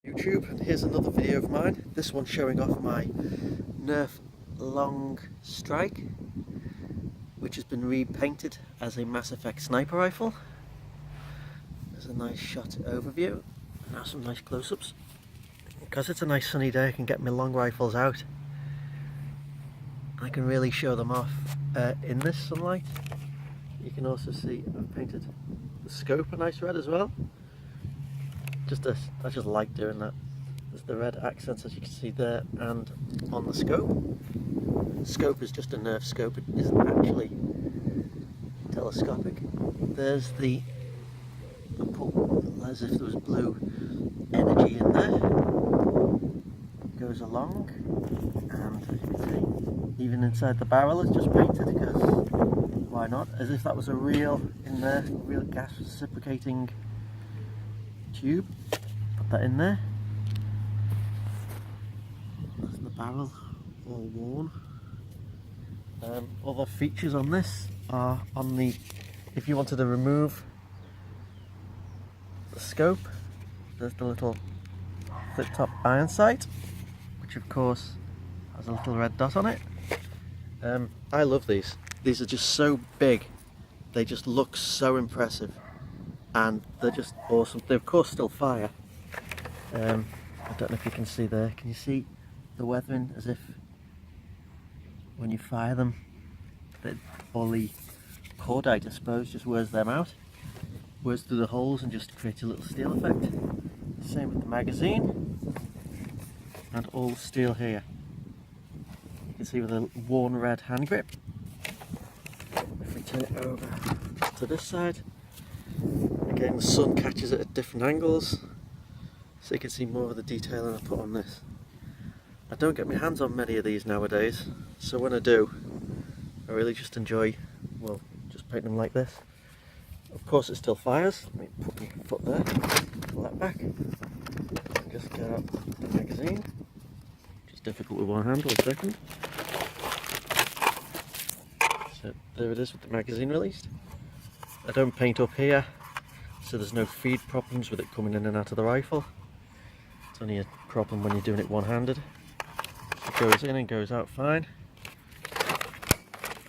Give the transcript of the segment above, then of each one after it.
YouTube, and here's another video of mine. This one showing off my Nerf Longstrike, which has been repainted as a Mass Effect sniper rifle. There's a nice shot overview. Now some nice close-ups. Because it's a nice sunny day, I can get my long rifles out. I can really show them off in this sunlight. You can also see I've painted the scope a nice red as well. I just like doing that. There's the red accents, as you can see there, and on the scope. Scope is just a Nerf scope, it isn't actually telescopic. There's the pull, as if there was blue energy in there. It goes along, and as you can see, even inside the barrel is just painted, because why not? As if that was a real gas reciprocating tube. Put that in there. That's the barrel, all worn. Other features on this are on the, if you wanted to remove the scope, there's the little flip top iron sight, which of course has a little red dot on it. I love these. These are just so big, they just look so impressive, and they're just awesome. They of course still fire. I don't know if you can see there. Can you see the weathering, as if when you fire them, all the cordite, I suppose, just wears them out, wears through the holes and just creates a little steel effect. Same with the magazine and all the steel here. You can see with a worn red hand grip. If we turn it over to this side, again the sun catches it at different angles, so you can see more of the detailing I put on this. I don't get my hands on many of these nowadays, so when I do, I really just enjoy, well, just painting them like this. Of course it still fires. Let me put my foot there, pull that back, and just get out the magazine, which is difficult with one hand. 1 second. So there it is with the magazine released. I don't paint up here, so there's no feed problems with it coming in and out of the rifle. It's only a problem when you're doing it one-handed. It goes in and goes out fine,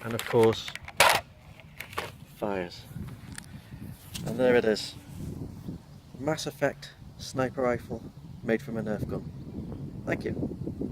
and of course fires. And there it is, Mass Effect sniper rifle made from a Nerf gun. Thank you.